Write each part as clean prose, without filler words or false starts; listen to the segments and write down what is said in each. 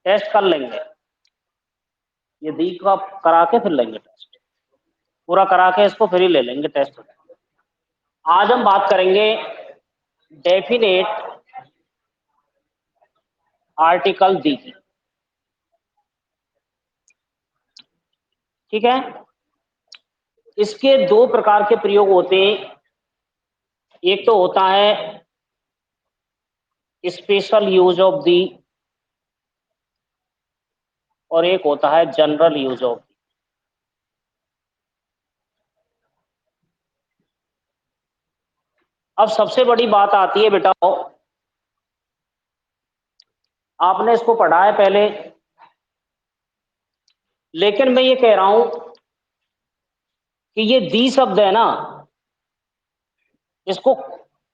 Test कर लेंगे, ये दी का करा के फिर लेंगे टेस्ट, पूरा करा के इसको फिर ही ले लेंगे टेस्ट। आज हम बात करेंगे डेफिनेट आर्टिकल दी की। ठीक है, इसके दो प्रकार के प्रयोग होते हैं। एक तो होता है स्पेशल यूज ऑफ दी और एक होता है जनरल यूज ऑफ दी। अब सबसे बड़ी बात आती है बेटा, आपने इसको पढ़ा है पहले, लेकिन मैं ये कह रहा हूं कि ये दी शब्द है ना, इसको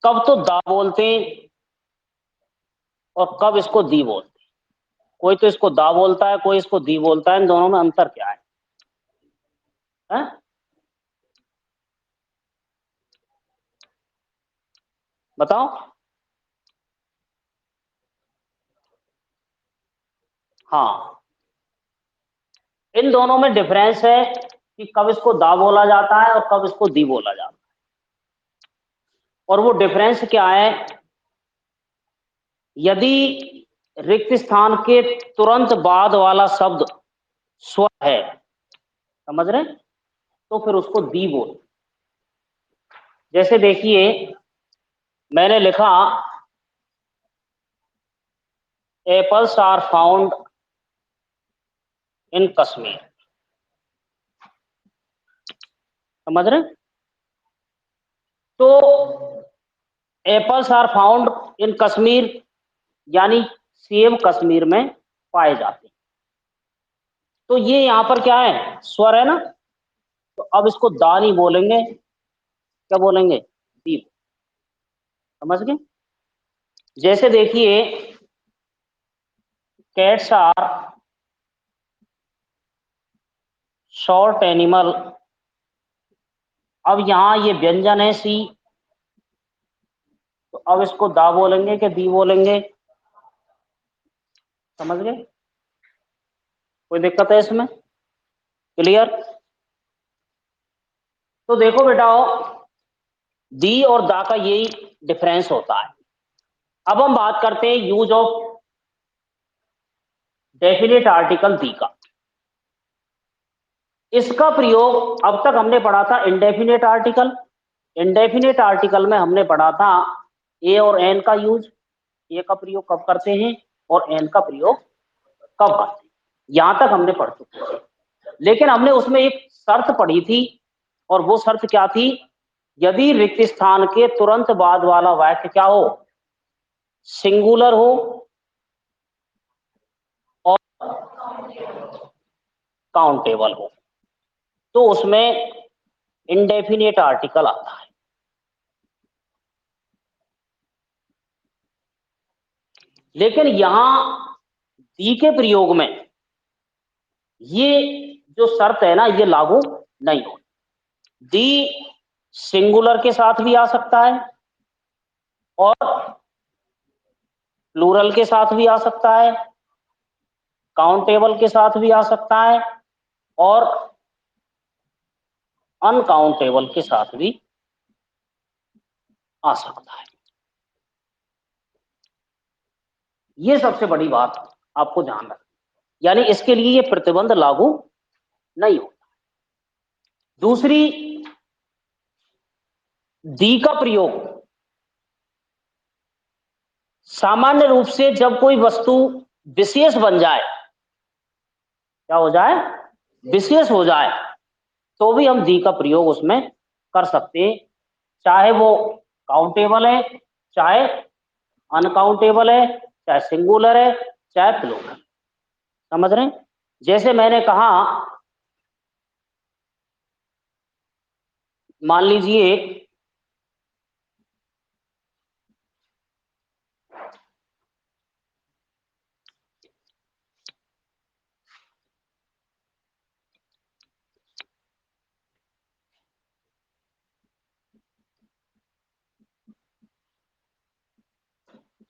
कब तो दा बोलते हैं और कब इसको दी बोलते हैं। कोई तो इसको दा बोलता है, कोई इसको दी बोलता है, इन दोनों में अंतर क्या है, है? बताओ। हाँ, इन दोनों में डिफरेंस है कि कब इसको दा बोला जाता है और कब इसको दी बोला जाता है। और वो डिफरेंस क्या है, यदि रिक्त स्थान के तुरंत बाद वाला शब्द स्वर है, समझ रहे, तो फिर उसको दी बोल। जैसे देखिए, मैंने लिखा apples are found in Kashmir, समझ रहे, तो apples are found in Kashmir यानी सेब कश्मीर में पाए जाते हैं। तो ये यहां पर क्या है, स्वर है ना, तो अब इसको दा नहीं बोलेंगे, क्या बोलेंगे, दी। समझ गए। जैसे देखिए, कैट्स आर शॉर्ट एनिमल, अब यहां ये व्यंजन है सी, तो अब इसको दा बोलेंगे कि दी बोलेंगे, समझ गए, कोई दिक्कत है इसमें, क्लियर। तो देखो बेटाओ, दी और दा का यही डिफरेंस होता है। अब हम बात करते हैं यूज ऑफ डेफिनेट आर्टिकल दी का। इसका प्रयोग अब तक हमने पढ़ा था इंडेफिनेट आर्टिकल। इंडेफिनेट आर्टिकल में हमने पढ़ा था ए और एन का यूज, ए का प्रयोग कब करते हैं और एन का प्रयोग कब करते हैं, यहां तक हमने पढ़ चुके थे। लेकिन हमने उसमें एक शर्त पढ़ी थी, और वो शर्त क्या थी, यदि रिक्त स्थान के तुरंत बाद वाला वाक्य क्या हो, सिंगुलर हो और काउंटेबल हो, तो उसमें इंडेफिनेट आर्टिकल आता है। लेकिन यहां दी के प्रयोग में ये जो शर्त है ना, ये लागू नहीं हो। दी सिंगुलर के साथ भी आ सकता है और प्लूरल के साथ भी आ सकता है, काउंटेबल के साथ भी आ सकता है और अनकाउंटेबल के साथ भी आ सकता है। ये सबसे बड़ी बात आपको ध्यान रखना, यानी इसके लिए ये प्रतिबंध लागू नहीं होता। दूसरी, दी का प्रयोग सामान्य रूप से जब कोई वस्तु विशेष बन जाए, क्या हो जाए, विशेष हो जाए, तो भी हम दी का प्रयोग उसमें कर सकते हैं, चाहे वो काउंटेबल है, चाहे अनकाउंटेबल है, चाहे सिंगुलर है, चाहे प्लूरल। समझ रहे हैं। जैसे मैंने कहा, मान लीजिए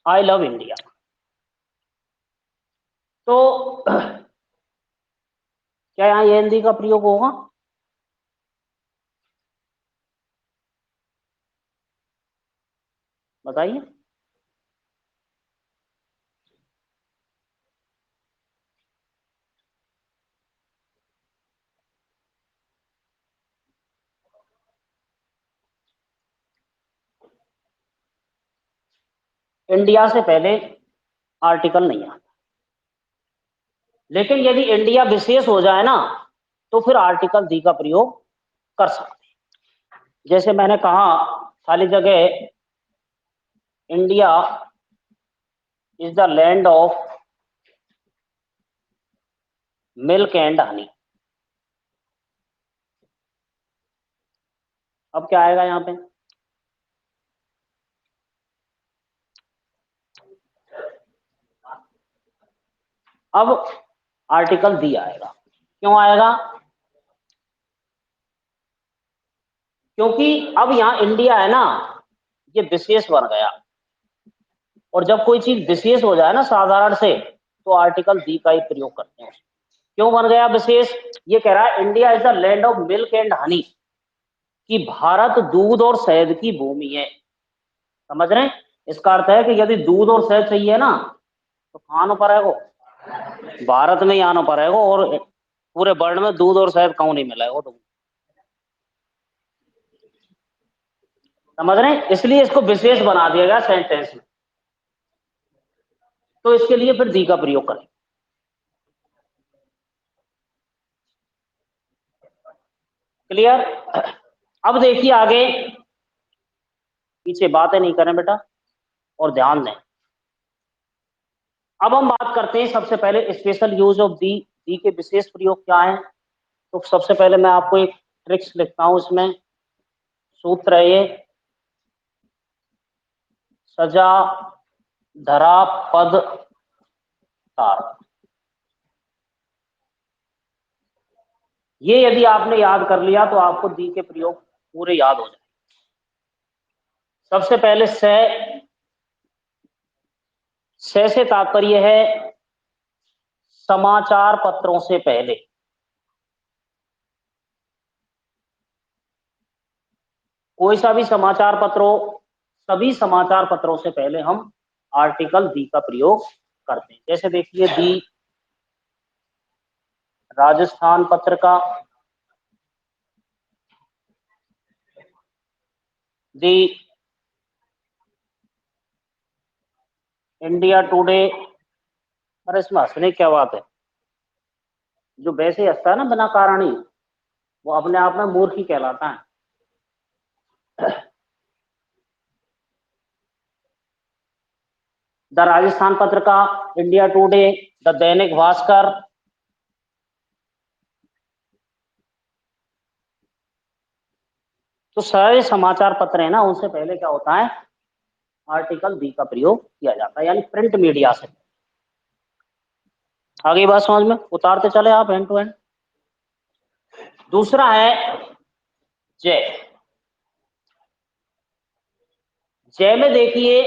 आई लव इंडिया, तो क्या यहाँ ये हिंदी का प्रयोग होगा? बताइए। इंडिया से पहले आर्टिकल नहीं आता, लेकिन यदि इंडिया विशेष हो जाए ना तो फिर आर्टिकल दी का प्रयोग कर सकते हैं। जैसे मैंने कहा खाली जगह India is the land of milk and honey. अब क्या आएगा यहाँ पे? अब आर्टिकल दी आएगा। क्यों आएगा? क्योंकि अब यहाँ इंडिया है ना, ये विशेष बन गया, और जब कोई चीज विशेष हो जाए ना साधारण से तो आर्टिकल दी का ही प्रयोग करते हैं। क्यों बन गया विशेष? ये कह रहा है India is the land of milk and honey, कि भारत दूध और शहद की भूमि है। समझ रहे हैं? इसका अर्थ है कि यदि दूध और शहद चाहिए ना तो कहाँ आना पड़ेगा? भारत में ही आना पड़ेगा, और पूरे वर्ल्ड में दूध और शहद कहीं नहीं मिलेगा। तो समझ रहे हैं? इसलिए इसको विशेष बना दिया गया सेंटेंस में। तो इसके लिए फिर दी का प्रयोग करें। क्लियर? अब देखिए आगे, पीछे बातें नहीं करें बेटा और ध्यान दें। अब हम बात करते हैं सबसे पहले स्पेशल यूज ऑफ दी के विशेष प्रयोग क्या है। तो सबसे पहले मैं आपको एक ट्रिक्स लिखता हूं, इसमें सूत्र है ये, सजा धरा पद तार। ये यदि आपने याद कर लिया तो आपको दी के प्रयोग पूरे याद हो जाए। सबसे पहले से तात्पर्य है समाचार पत्रों से पहले। कोई सा भी समाचार पत्र हो, सभी समाचार पत्रों से पहले हम आर्टिकल दी का प्रयोग करते हैं। जैसे देखिए दी राजस्थान पत्र का, दी इंडिया टुडे। अरे इसमें हंसने की क्या बात है? जो वैसे हंसता है ना बिना कारण ही, वो अपने आप में मूर्ख ही कहलाता है। द राजस्थान पत्र का, India today, the Dainik Bhaskar. तो सारे समाचार पत्र है ना, उनसे पहले क्या होता है, आर्टिकल दी का प्रयोग किया जाता है, यानी प्रिंट मीडिया से। आगे बात समझ में, उतारते चले आप हैंड टू हैंड। दूसरा है जय। जय में देखिए,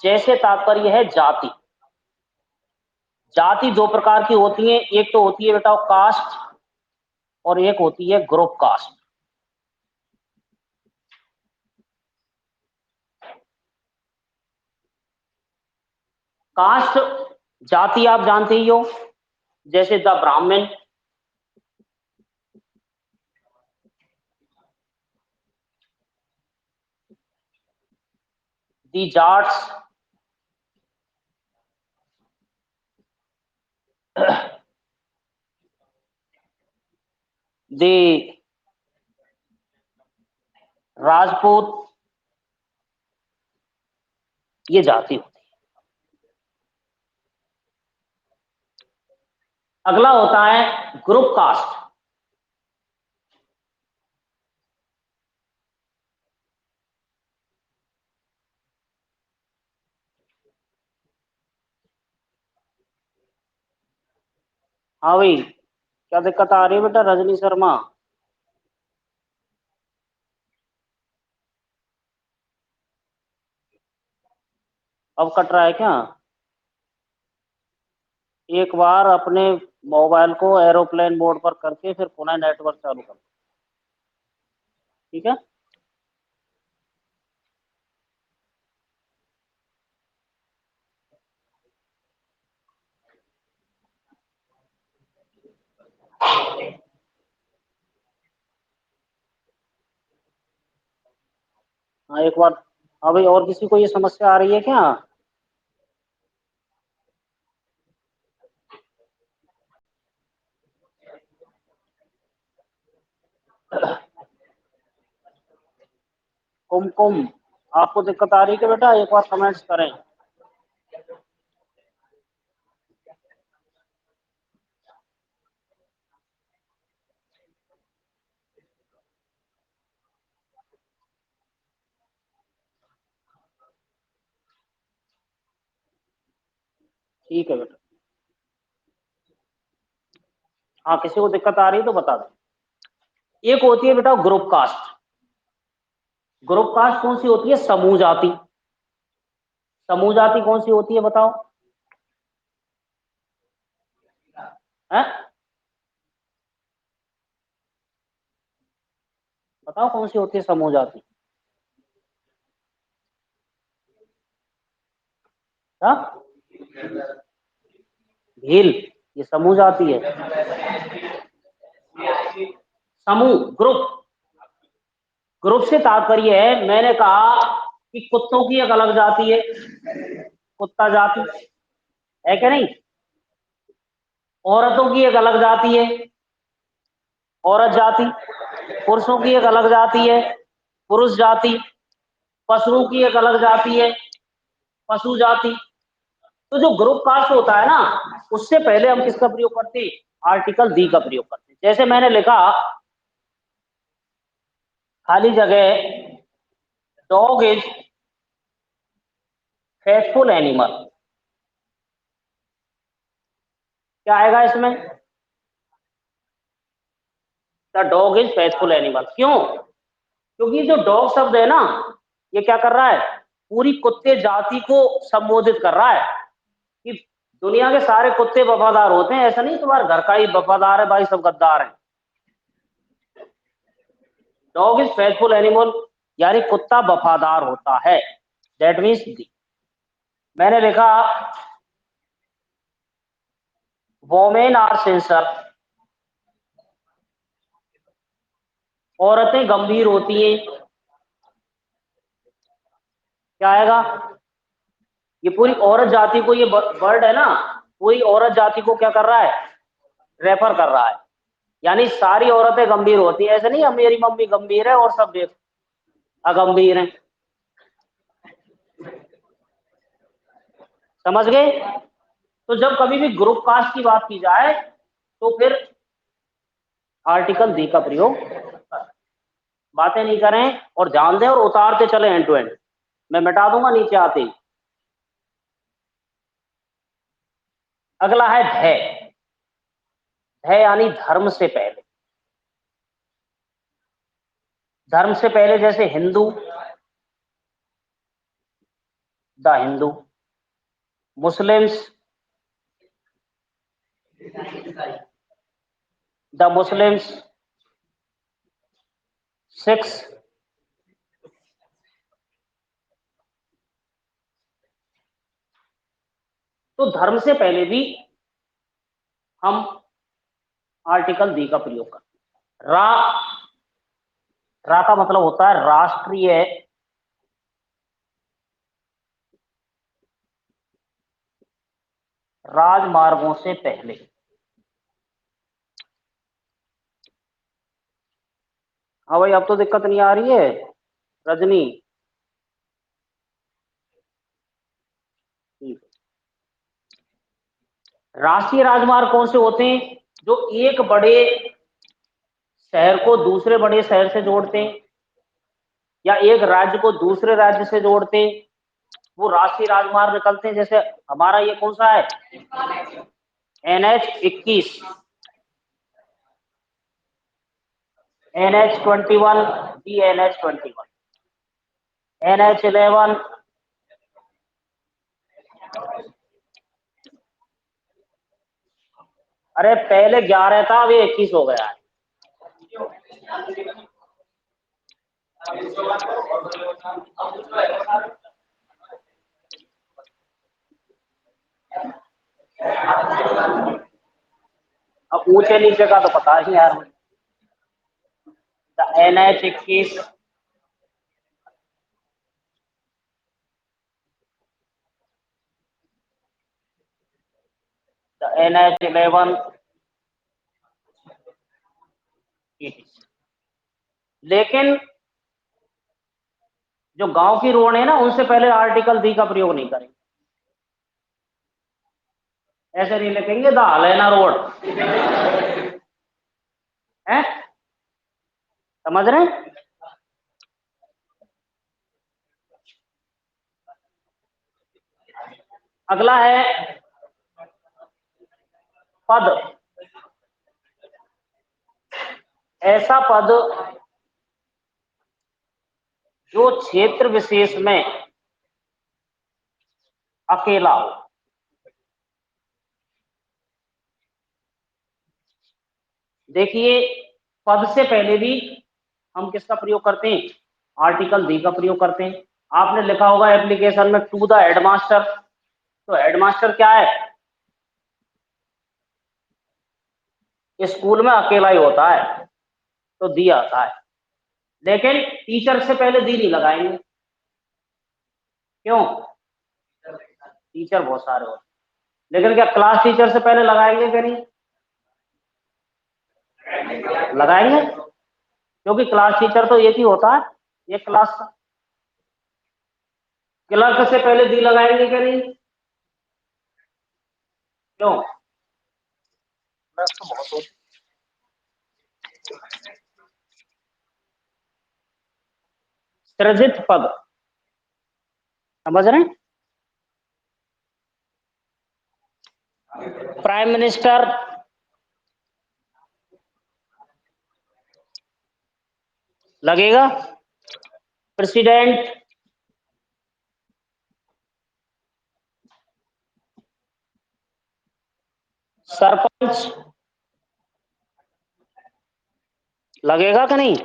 जैसे तात्पर्य है जाति। जाति दो प्रकार की होती है, एक तो होती है बेटा कास्ट, और एक होती है ग्रुप कास्ट। कास्ट जाति आप जानते ही हो, जैसे द ब्राह्मण, दी जाट्स, दी राजपूत। ये जाति होती है। अगला होता है ग्रुप कास्ट। हाँ भाई, क्या दिक्कत आ रही है बेटा रजनी शर्मा? अब कट रहा है क्या? एक बार अपने मोबाइल को एरोप्लेन मोड पर करके फिर पुनः नेटवर्क चालू कर, ठीक है। हाँ एक बार। हाँ भाई, और किसी को ये समस्या आ रही है क्या? कुमकुम, आपको दिक्कत आ रही है क्या बेटा? एक बार कमेंट्स करें। ठीक है बेटा। हाँ, किसी को दिक्कत आ रही है तो बता दो। एक होती है बेटा ग्रुप कास्ट। ग्रुप कास्ट कौन सी होती है? समूह जाति। समूह जाति कौन सी होती है बताओ? है? बताओ कौन सी होती है समूह जाति? हाँ, भील, ये समूह जाति है। समूह, ग्रुप। ग्रुप से तात्पर्य है, मैंने कहा कि कुत्तों की एक अलग जाति है, कुत्ता जाति, है क्या नहीं? औरतों की एक अलग जाति है, औरत जाति। पुरुषों की एक अलग जाति है, पुरुष जाति। पशुओं की एक अलग जाति है, पशु जाति। तो जो ग्रुप कास्ट होता है ना, उससे पहले हम किसका प्रयोग करते हैं? आर्टिकल दी का प्रयोग करते हैं। जैसे मैंने लिखा खाली जगह, डॉग इज फेथफुल एनिमल, क्या आएगा इसमें? The dog is faithful animal. क्यों? क्योंकि जो डॉग शब्द है ना, ये क्या कर रहा है? पूरी कुत्ते जाति को संबोधित कर रहा है कि दुनिया के सारे कुत्ते वफादार होते हैं, ऐसा नहीं तुम्हारे घर का ही वफादार है भाई, सब गद्दार हैं। डॉग इज फेथफुल एनिमल, यानी कुत्ता वफादार होता है। दैट मीन्स, मैंने लिखा वोमेन आर सेंसर, औरतें गंभीर होती हैं, क्या आएगा? ये पूरी औरत जाति को, ये वर्ड है ना, पूरी औरत जाति को क्या कर रहा है? रेफर कर रहा है। यानी सारी औरतें गंभीर होती हैं, ऐसा नहीं है मेरी मम्मी गंभीर है और सब अगंभीर हैं। समझ गए? तो जब कभी भी ग्रुप कास्ट की बात की जाए तो फिर आर्टिकल दी का प्रयोग करें। बातें नहीं करें और ध्यान दें और उतारते चले एंड टू एंड। मैं मिटा दूंगा नीचे आते ही। अगला है भय। भय यानी धर्म से पहले। धर्म से पहले जैसे Hindu, the Hindu. Muslims, the Muslims. Six. तो धर्म से पहले भी हम आर्टिकल दी का प्रयोग करते हैं। रा का मतलब होता है राष्ट्रीय राजमार्गों से पहले। हाँ भाई, अब तो दिक्कत नहीं आ रही है रजनी? ठीक है। राष्ट्रीय राजमार्ग कौन से होते हैं? जो एक बड़े शहर को दूसरे बड़े शहर से जोड़ते हैं, या एक राज्य को दूसरे राज्य से जोड़ते हैं, वो राष्ट्रीय राजमार्ग निकलते हैं। जैसे हमारा ये कौन सा है? NH 21, NH 21, B NH 21, NH 11, अरे पहले 11 था, अभी 21 हो गया है। अब ऊंचे नीचे का तो पता ही यार। NH 21, NH 11, लेकिन जो गांव की रोड है ना, उनसे पहले आर्टिकल दी का प्रयोग नहीं करेंगे। ऐसे नहीं लिखेंगे द हलेना रोड, है समझ रहे हैं? अगला है पद। ऐसा पद जो क्षेत्र विशेष में अकेला हो। देखिए, पद से पहले भी हम किसका प्रयोग करते हैं? आर्टिकल दी का प्रयोग करते हैं। आपने लिखा होगा एप्लीकेशन में टू द हेडमास्टर, तो हेडमास्टर क्या है? स्कूल में अकेला ही होता है, तो दी आता है। लेकिन टीचर से पहले दी नहीं लगाएंगे। क्यों? टीचर बहुत सारे होते, लेकिन क्या क्लास टीचर से पहले लगाएंगे कि नहीं? लगाएंगे, क्योंकि क्लास टीचर तो एक ही होता है, एक क्लास का। क्लर्क से पहले दी लगाएंगे कि नहीं? क्यों? तो बहुत होते। सृजित पद, समझ रहे हैं? प्राइम मिनिस्टर, लगेगा। प्रेसिडेंट, सरपंच, लगेगा कि नहीं?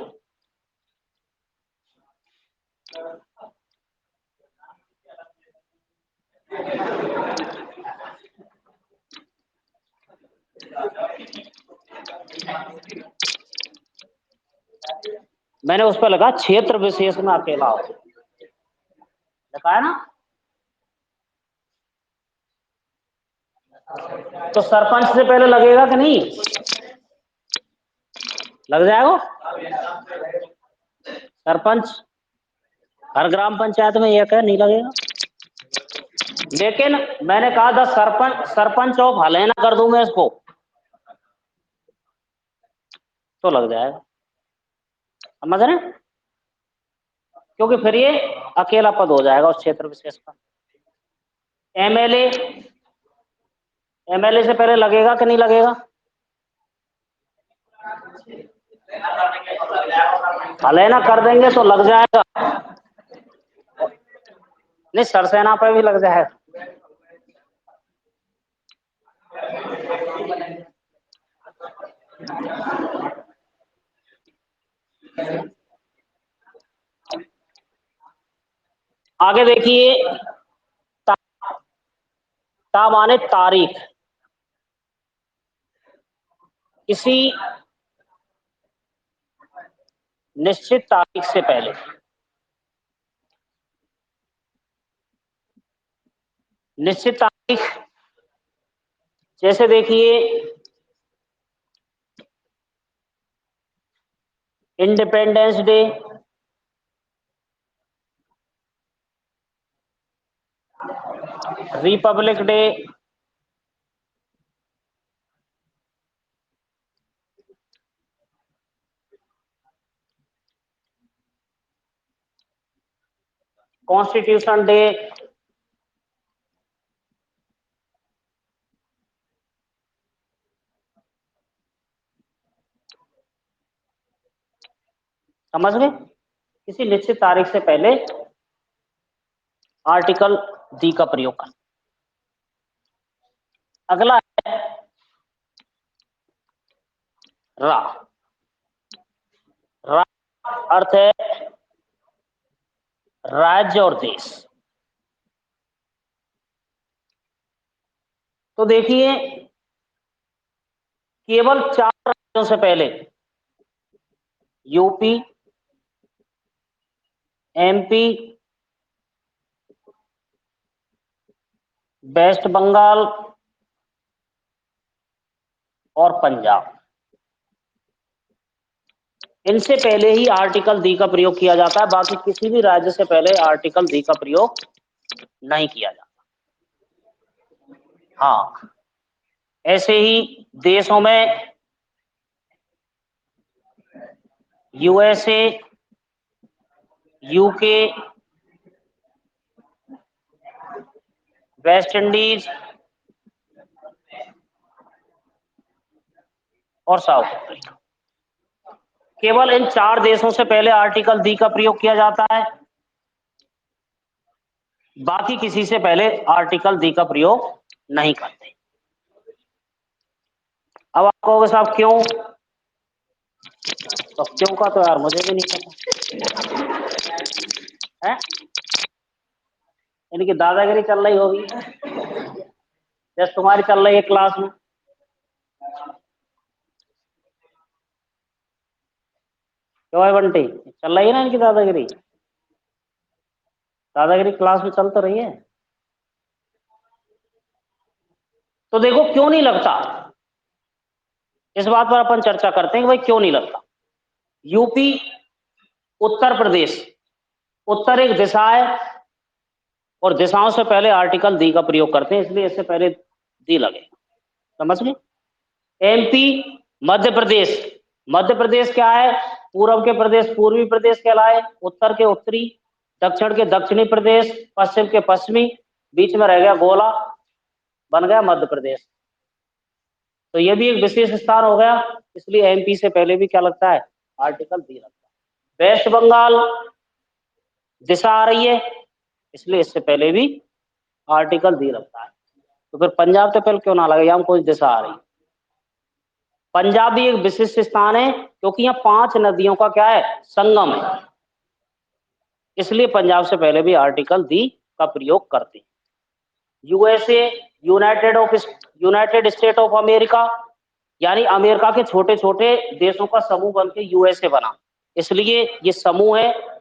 मैंने उस पर लगा क्षेत्र विशेष में अकेला हो, लिखा है ना। तो सरपंच से पहले लगेगा कि नहीं? लग जाएगा। सरपंच हर ग्राम पंचायत में एक है, नहीं लगेगा। लेकिन मैंने कहा था सरपंच, सरपंच ऑफ हलेना कर दूं मैं इसको, तो लग जाएगा। समझ रहे हैं? क्योंकि फिर ये अकेला पद हो जाएगा उस क्षेत्र विशेष का। एमएलए, एमएलए से पहले लगेगा कि नहीं लगेगा? हलेना कर देंगे तो लग जाएगा। नहीं, सरसेना पे भी लग जाएगा। आगे देखिए, ता, ता माने तारीख। किसी निश्चित तारीख से पहले, निश्चित तारीख जैसे देखिए independence day, Republic day, constitution day, समझ गए? किसी निश्चित तारीख से पहले आर्टिकल दी का प्रयोग करना। अगला है रा, रा अर्थ है राज्य और देश। तो देखिए केवल 4 राज्यों से पहले यूपी, एमपी, वेस्ट बंगाल और पंजाब, इनसे पहले ही आर्टिकल दी का प्रयोग किया जाता है। बाकी किसी भी राज्य से पहले आर्टिकल दी का प्रयोग नहीं किया जाता। हाँ, ऐसे ही देशों में यूएसए, यूके, वेस्ट इंडीज और साउथ अफ्रीका, केवल इन 4 देशों से पहले आर्टिकल दी का प्रयोग किया जाता है। बाकी किसी से पहले आर्टिकल दी का प्रयोग नहीं करते। अब आप कहोगे साहब क्यों? तो क्यों का तो यार मुझे भी नहीं पता है। इनकी दादागिरी चल रही होगी जैसे तुम्हारी चल रही है क्लास में। क्यों है बंटी, चल रही है ना इनकी दादागिरी? दादागिरी क्लास में चल तो रही है। तो देखो क्यों नहीं लगता, इस बात पर अपन चर्चा करते हैं कि भाई क्यों नहीं लगता। यूपी, उत्तर प्रदेश, उत्तर एक दिशा है और दिशाओं से पहले आर्टिकल दी का प्रयोग करते हैं, इसलिए इससे पहले दी लगे। समझ गए? एमपी, मध्य प्रदेश, मध्य प्रदेश क्या है? पूर्व के प्रदेश पूर्वी प्रदेश कहलाए, उत्तर के उत्तरी, दक्षिण के दक्षिणी प्रदेश, पश्चिम के पश्चिमी, बीच में रह गया गोला, बन गया मध्य प्रदेश। तो ये भी एक विशेष स्थान हो गया, इसलिए एमपी से पहले भी क्या लगता है? आर्टिकल दी लगता है। वेस्ट बंगाल दिशा आ रही है, इसलिए इससे पहले भी आर्टिकल दी लगता है। तो फिर पंजाब तो पहले क्यों ना लगे, यहाँ कोई दिशा आ रही है। पंजाब भी एक विशिष्ट स्थान है क्योंकि यहाँ 5 नदियों का क्या है? संगम है, इसलिए पंजाब से पहले भी आर्टिकल दी का प्रयोग करते हैं। USA, United state of America, यानी अमेरिका के छोटे छोटे देशों का समूह बनके यूएसए बना, इसलिए ये समूह है।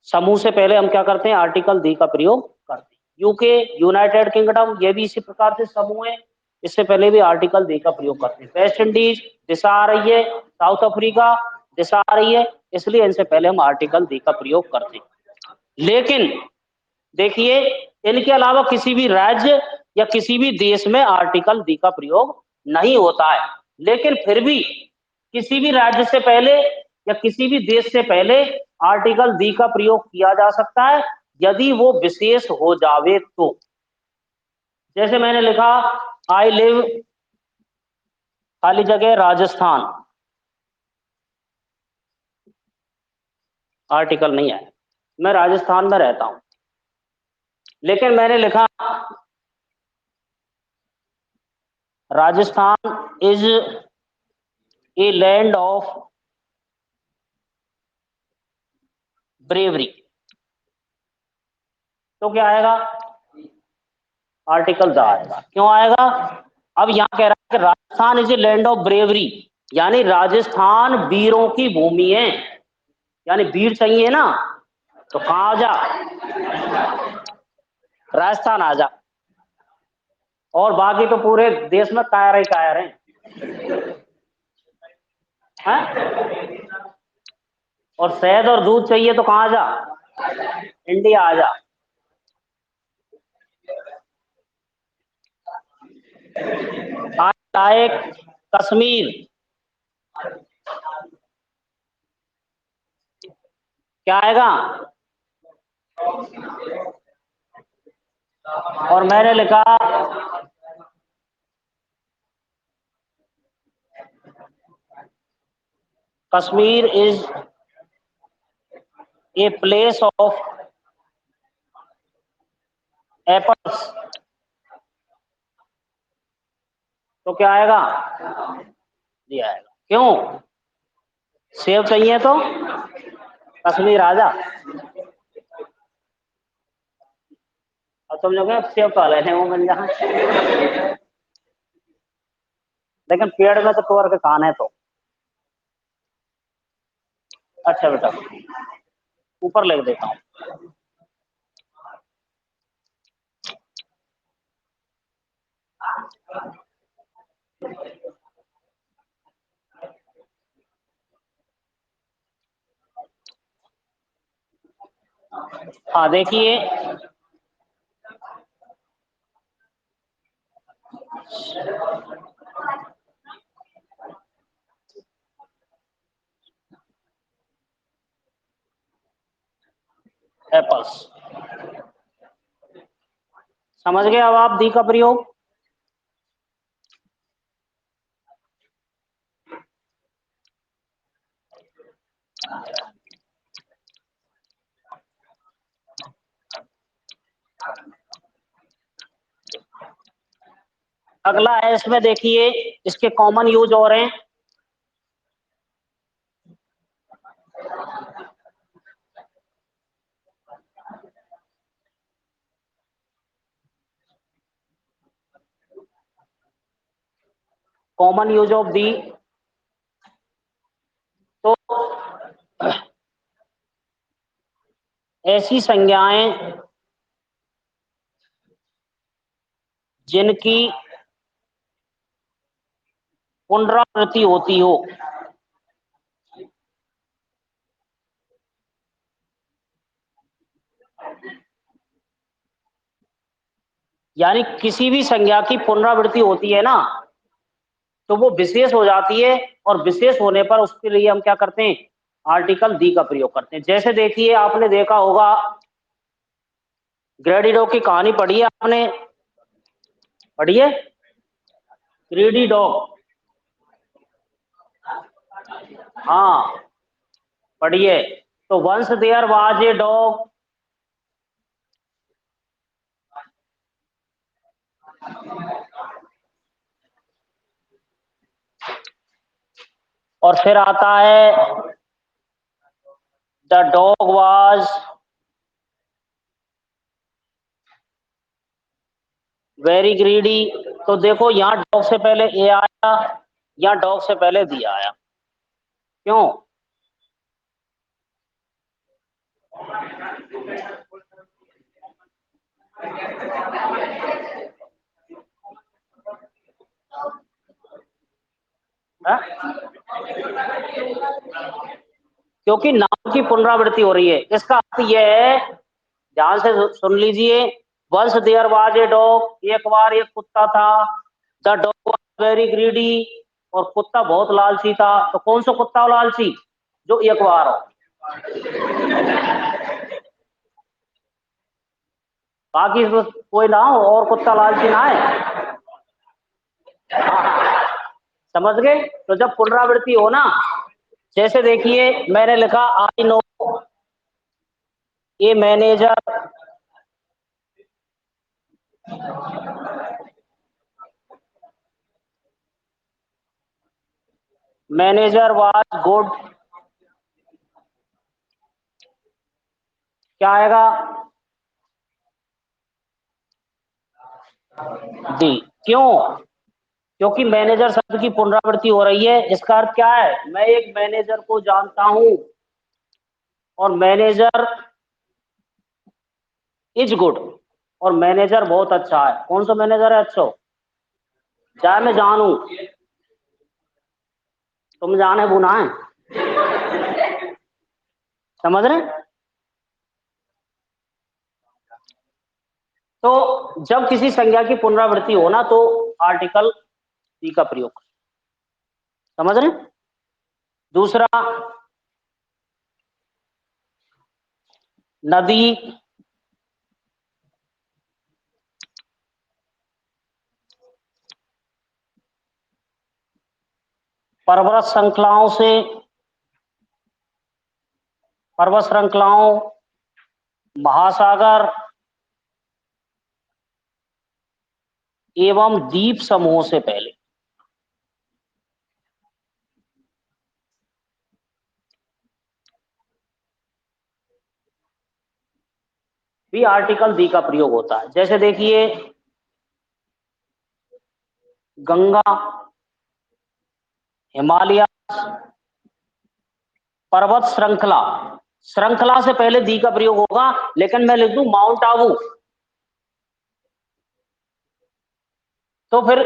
समूह से पहले हम क्या करते हैं? आर्टिकल दी का प्रयोग करते हैं। यूके, यूनाइटेड किंगडम, ये भी इसी प्रकार से समूह है, इससे पहले भी आर्टिकल दी का प्रयोग करते हैं। वेस्ट इंडीज दिशा आ रही है, साउथ अफ्रीका दिशा आ रही है, इसलिए इनसे पहले हम आर्टिकल दी का प्रयोग करते हैं। लेकिन देखिए इनके अलावा किसी भी राज्य या किसी भी देश में आर्टिकल दी का प्रयोग नहीं होता है, लेकिन फिर भी किसी भी राज्य से पहले या किसी भी देश से पहले आर्टिकल दी का प्रयोग किया जा सकता है यदि वो विशेष हो जावे तो। जैसे मैंने लिखा आई लिव, खाली जगह राजस्थान, आर्टिकल नहीं है, मैं राजस्थान में रहता हूं। लेकिन मैंने लिखा Rajasthan is a land of bravery, तो क्या आएगा? आर्टिकल द आएगा। क्यों आएगा? अब यहां कह रहा है कि Rajasthan is a land of bravery, यानी राजस्थान वीरों की भूमि है, यानी वीर चाहिए ना, तो कहां आ जा? राजस्थान आ जा। और बाकी तो पूरे देश में कायर ही कायर हैं। और शहद और दूध चाहिए तो कहां जा? इंडिया आ जा। आए कश्मीर, क्या आएगा? और मैंने लिखा Kashmir is a place of apples, तो क्या आएगा? ये आएगा। क्यों? सेब चाहिए तो कश्मीर राजा। अब तुम लोग सेब तो लेने वो मिल जहाँ, लेकिन पेड़ में तो तोड़ के खाने तो। अच्छा बेटा, ऊपर लेके देता हूँ। हाँ देखिए, एप्पल्स। समझ गए अब आप दी का प्रयोग? अगला है, इसमें देखिए इसके कॉमन यूज हो रहे हैं। कॉमन यूज ऑफ दी, तो ऐसी संज्ञाएं जिनकी पुनरावृत्ति होती हो, यानी किसी भी संज्ञा की पुनरावृत्ति होती है ना, तो वो विशेष हो जाती है, और विशेष होने पर उसके लिए हम क्या करते हैं? आर्टिकल दी का प्रयोग करते हैं। जैसे देखिए, आपने देखा होगा, ग्रेडी डॉग की कहानी पढ़ी है आपने? पढ़ी है ग्रेडी डॉग? हाँ पढ़िए। तो once there was a dog, और फिर आता है the dog was very greedy. तो देखो, यहाँ डॉग से पहले ए आया, यहाँ डॉग से पहले दी आया। क्यों? है? क्योंकि नाम की पुनरावृत्ति हो रही है। इसका अर्थ यह है, ध्यान से सुन लीजिए, once there was a dog, एक बार एक कुत्ता था, the dog was very greedy, और कुत्ता बहुत लालची था। तो कौन सा कुत्ता लालची? जो एक बार हो। बाकी कोई ना हो और कुत्ता लालची ना है। समझ गए? तो जब पुनरावृत्ति हो ना, जैसे देखिए मैंने लिखा I know a manager, manager was good, क्या आएगा? दी। क्यों? क्योंकि मैनेजर शब्द की पुनरावृत्ति हो रही है। इसका अर्थ क्या है? मैं एक मैनेजर को जानता हूं, और मैनेजर इज गुड, और मैनेजर बहुत अच्छा है। कौन सा मैनेजर है अच्छा? चाहे मैं जानू, तुम जाने बुना है। समझ रहे? तो जब किसी संज्ञा की पुनरावृत्ति हो ना, तो आर्टिकल दी का प्रयोग। समझ रहे? दूसरा, नदी, पर्वत श्रृंखलाओं से, पर्वत श्रृंखलाओं, महासागर एवं द्वीप समूह से पहले। भी आर्टिकल दी का प्रयोग होता है। जैसे देखिए गंगा, हिमालय, पर्वत श्रृंखला, श्रृंखला से पहले दी का प्रयोग होगा, लेकिन मैं लिख दूं माउंट आबू तो फिर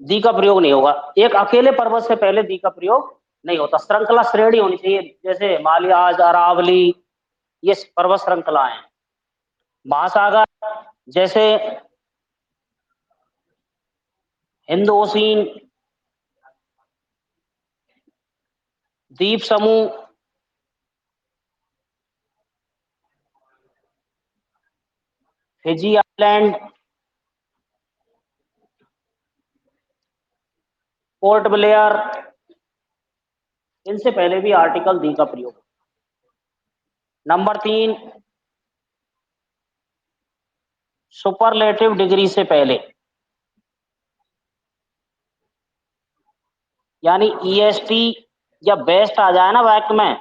दी का प्रयोग नहीं होगा। एक अकेले पर्वत से पहले दी का प्रयोग नहीं होता। श्रृंखला श्रेणी होनी चाहिए, जैसे हिमालय, अरावली, ये पर्वत श्रृंखला है। महासागर जैसे हिंद ओशियन, द्वीप समूह, फिजी आइलैंड, पोर्ट ब्लेयर, इनसे पहले भी आर्टिकल दी का प्रयोग। नंबर 3, सुपरलेटिव डिग्री से पहले, यानी ईएसटी या बेस्ट आ जाए ना वाक्य में,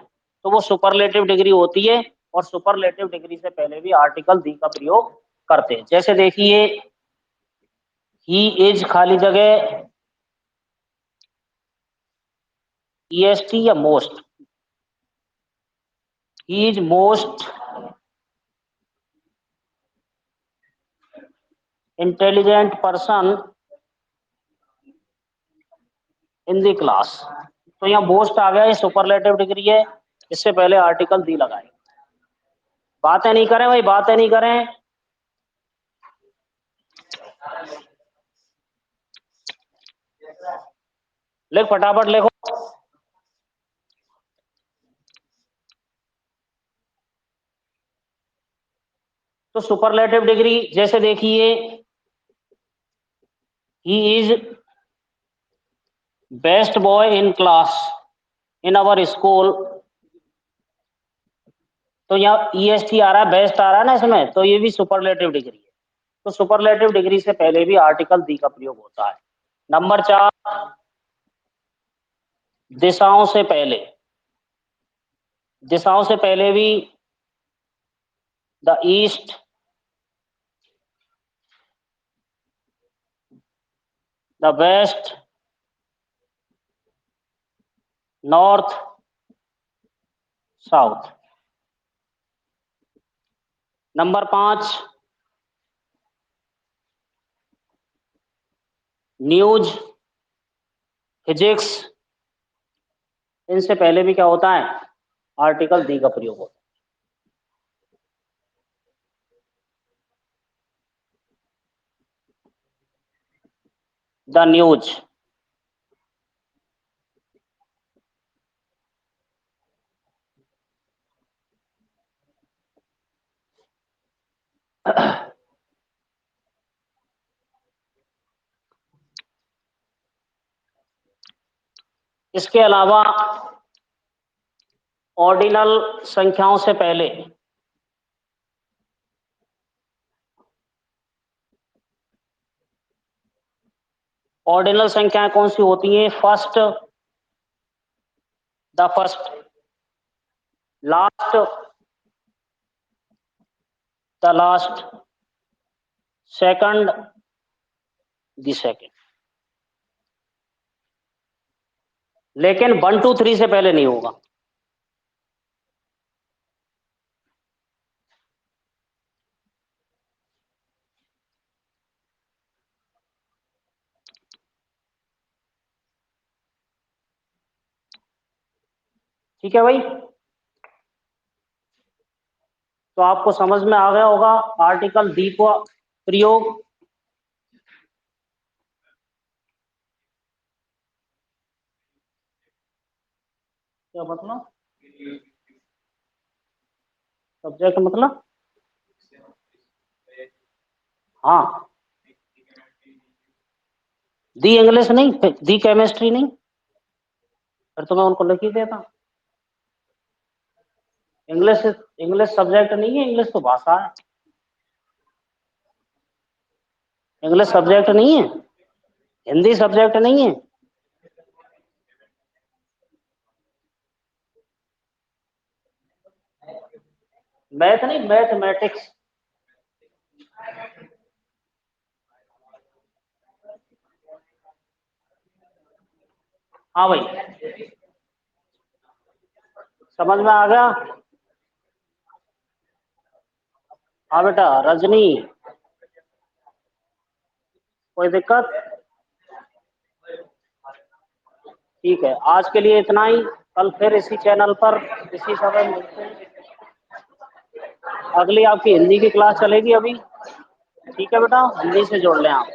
तो वो सुपरलेटिव डिग्री होती है, और सुपरलेटिव डिग्री से पहले भी आर्टिकल दी का प्रयोग करते हैं। जैसे देखिए ही इज खाली जगह ईएसटी या most, he is most intelligent person in the class, तो यहाँ मोस्ट आ गया, ये सुपरलेटिव डिग्री है, इससे पहले आर्टिकल दी लगाए। बातें नहीं करें भाई, बातें नहीं करें। लिख, फटाफट लिखो। तो सुपरलेटिव डिग्री जैसे देखिए he is best boy in class in our school, तो यहाँ ईएसटी आ रहा है, बेस्ट आ रहा है ना इसमें, तो ये भी सुपरलेटिव डिग्री है। तो सुपरलेटिव डिग्री से पहले भी आर्टिकल दी का प्रयोग होता है। नंबर 4, दिशाओं से पहले, दिशाओं से पहले भी the east, the west, north, south. Number 5, news, physics, इनसे पहले भी क्या होता है, आर्टिकल दी का प्रयोग होता है। द न्यूज, इसके अलावा ऑर्डिनल संख्याओं से पहले, ऑर्डिनल संख्याएं कौन सी होती हैं, first, the first, last, the last, second, the second. लेकिन 1 2 3 से पहले नहीं होगा। ठीक है भाई, तो आपको समझ में आ गया होगा आर्टिकल दी का प्रयोग। क्या मतलब, सब्जेक्ट मतलब, हाँ, दी इंग्लिश नहीं, दी केमिस्ट्री नहीं, फिर तो मैं उनको लिख ही देता। इंग्लिश, इंग्लिश सब्जेक्ट नहीं है, इंग्लिश तो भाषा है, इंग्लिश सब्जेक्ट नहीं है, हिंदी सब्जेक्ट नहीं है। मैथ नहीं, मैथमेटिक्स, हाँ भाई, समझ में आ गया। हाँ बेटा रजनी, कोई दिक्कत? ठीक है, आज के लिए इतना ही। कल फिर इसी चैनल पर इसी समय मिलते हैं। अगली आपकी हिंदी की क्लास चलेगी अभी। ठीक है बेटा, हिंदी से जोड़ लें आप।